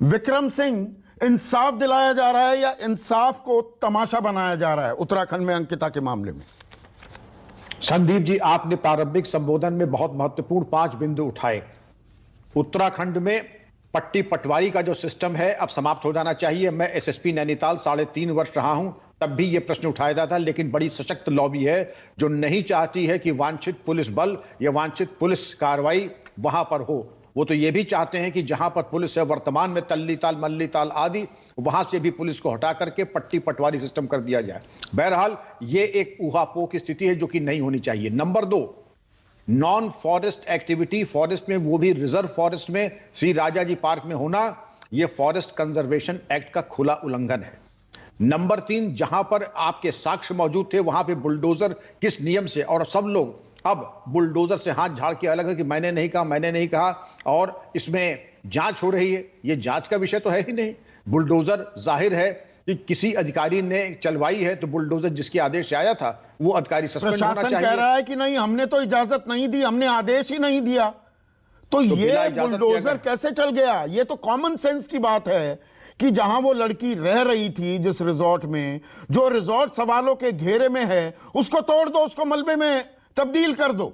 विक्रम सिंह, इंसाफ दिलाया जा रहा है या इंसाफ को तमाशा बनाया जा रहा है उत्तराखंड में अंकिता के मामले में? संदीप जी, आपने प्रारंभिक संबोधन में बहुत महत्वपूर्ण 5 बिंदु उठाए। उत्तराखंड में पट्टी पटवारी का जो सिस्टम है अब समाप्त हो जाना चाहिए। मैं एसएसपी नैनीताल 3.5 वर्ष रहा हूं, तब भी यह प्रश्न उठाया जाता था, लेकिन बड़ी सशक्त लॉबी है जो नहीं चाहती है कि वांछित पुलिस बल या वांछित पुलिस कार्रवाई वहां पर हो। वो तो ये भी चाहते हैं कि जहां पर पुलिस है वर्तमान में तल्लीताल, मल्लीताल आदि, वहां से भी पुलिस को हटा करके पट्टी पटवारी सिस्टम कर दिया जाए। बहरहाल ये एक ऊहापोह की स्थिति है जो कि नहीं होनी चाहिए। Number 2, non forest activity, forest में, वो भी रिजर्व फॉरेस्ट में, श्री राजा जी पार्क में होना, यह फॉरेस्ट कंजर्वेशन एक्ट का खुला उल्लंघन है। नंबर 3, जहां पर आपके साक्ष्य मौजूद थे वहां पे बुलडोजर किस नियम से, और सब लोग अब बुलडोजर से हाथ झाड़ के अलग है कि मैंने नहीं कहा, मैंने नहीं कहा, और इसमें जांच हो रही है। ये जांच का विषय तो है ही नहीं। बुलडोजर जाहिर है कि किसी अधिकारी ने चलवाई है, तो बुलडोजर जिसके आदेश से आया था वो अधिकारी सस्पेंड होना चाहिए। प्रशासन कह रहा है कि नहीं, हमने तो इजाजत नहीं दी, हमने आदेश ही नहीं दिया। तो ये बुलडोजर कैसे चल गया? ये तो कॉमन सेंस की बात है कि जहां वो लड़की रह रही थी, जिस रिजॉर्ट में, जो रिजॉर्ट सवालों के घेरे में है, उसको तोड़ दो, उसको मलबे में तब्दील कर दो।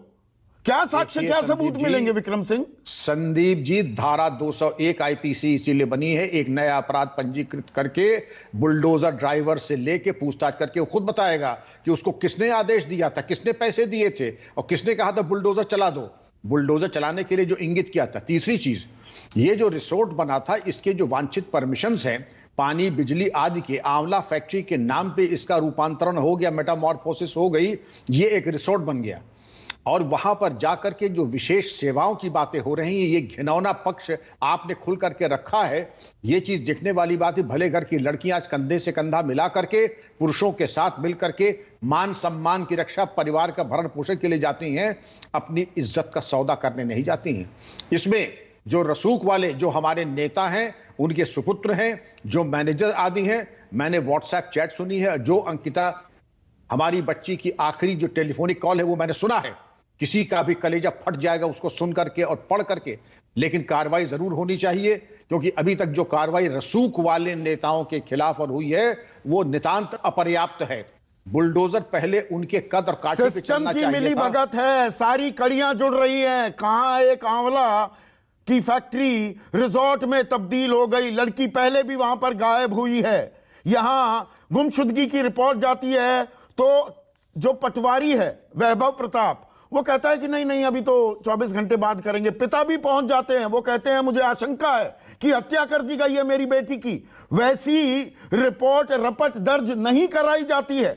क्या साक्ष्य, क्या सबूत मिलेंगे विक्रम सिंह? संदीप जी, धारा 201 आईपीसी इसीलिए बनी है, एक नया अपराध पंजीकृत करके बुलडोजर ड्राइवर से लेके पूछताछ करके वो खुद बताएगा कि उसको किसने आदेश दिया था, किसने पैसे दिए थे, और किसने कहा था बुलडोजर चला दो, बुलडोजर चलाने के लिए जो इंगित किया था। तीसरी चीज, ये जो रिसोर्ट बना था, इसके जो वांछित परमिशंस हैं, पानी, बिजली आदि के, आंवला फैक्ट्री के नाम पे इसका रूपांतरण हो गया, मेटामॉर्फोसिस हो गई, ये एक रिसोर्ट बन गया। और वहां पर जाकर के जो विशेष सेवाओं की बातें हो रही हैं, ये घिनौना पक्ष आपने खुल करके रखा है। ये चीज देखने वाली बात है। भले घर की लड़कियां आज कंधे से कंधा मिला करके पुरुषों के साथ मिल करके मान सम्मान की रक्षा, परिवार का भरण पोषण के लिए जाती हैं, अपनी इज्जत का सौदा करने नहीं जाती हैं। इसमें जो रसूख वाले, जो हमारे नेता हैं, उनके सुपुत्र हैं, जो मैनेजर आदि हैं, मैंने व्हाट्सएप चैट सुनी है, जो अंकिता हमारी बच्ची की आखिरी जो टेलीफोनिक कॉल है वो मैंने सुना है। किसी का भी कलेजा फट जाएगा उसको सुन करके और पढ़ करके, लेकिन कार्रवाई जरूर होनी चाहिए, क्योंकि अभी तक जो कार्रवाई रसूख वाले नेताओं के खिलाफ और हुई है वो नितांत अपर्याप्त है। बुलडोजर पहले उनके कद और काठी पे चलना चाहिए था। मिली भगत है, सारी कड़ियां जुड़ रही हैं। कहां एक आंवला की फैक्ट्री रिजॉर्ट में तब्दील हो गई, लड़की पहले भी वहां पर गायब हुई है। यहां गुमशुदगी की रिपोर्ट जाती है तो जो पटवारी है वैभव प्रताप, वो कहता है कि नहीं नहीं, अभी तो 24 घंटे बाद करेंगे। पिता भी पहुंच जाते हैं, वो कहते हैं मुझे आशंका है कि हत्या कर दी गई है मेरी बेटी की। वैसी रिपोर्ट रपट दर्ज नहीं कराई जाती है।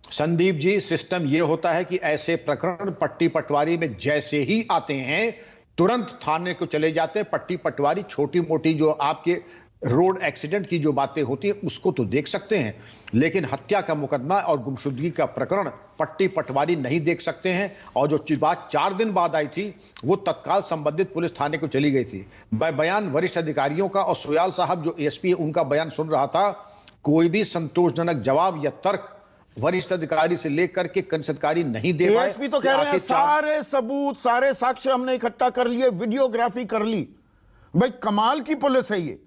संदीप जी, सिस्टम यह होता है कि ऐसे प्रकरण पट्टी पटवारी में जैसे ही आते हैं तुरंत थाने को चले जाते हैं। पट्टी पटवारी छोटी मोटी जो आपके रोड एक्सीडेंट की जो बातें होती है उसको तो देख सकते हैं, लेकिन हत्या का मुकदमा और गुमशुदगी का प्रकरण पट्टी पटवारी नहीं देख सकते हैं। और जो बात 4 दिन बाद आई थी वो तत्काल संबंधित पुलिस थाने को चली गई थी। मैं बयान वरिष्ठ अधिकारियों का और सुयाल साहब जो एसपी है उनका बयान सुन रहा था। कोई भी संतोषजनक जवाब या तर्क वरिष्ठ अधिकारी से लेकर के कनिष्ठ अधिकारी नहीं दे पाए। एसपी तो कह रहे हैं सारे सबूत, सारे साक्ष्य हमने इकट्ठा कर लिए, वीडियोग्राफी कर ली। भाई कमाल की पुलिस है ये,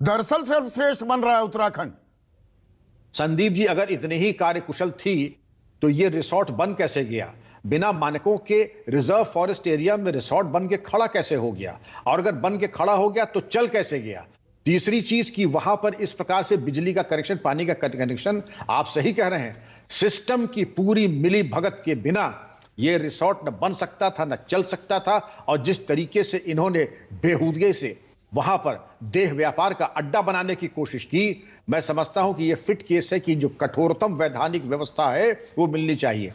दरअसल सर्वश्रेष्ठ बन रहा है उत्तराखंड। संदीप जी, अगर इतनी ही कार्यकुशल थी तो ये रिसोर्ट बन कैसे गया? बिना मानकों के रिजर्व फॉरेस्ट एरिया में रिसोर्ट बन के खड़ा कैसे हो गया? और अगर बन के खड़ा हो गया तो चल कैसे गया? तीसरी चीज कि वहां पर इस प्रकार से बिजली का कनेक्शन, पानी का कनेक्शन, आप सही कह रहे हैं, सिस्टम की पूरी मिली भगत के बिना यह रिसोर्ट न बन सकता था, न चल सकता था। और जिस तरीके से इन्होंने बेहूदगी से वहां पर देह व्यापार का अड्डा बनाने की कोशिश की, मैं समझता हूं कि यह फिट केस है कि जो कठोरतम वैधानिक व्यवस्था है वो मिलनी चाहिए।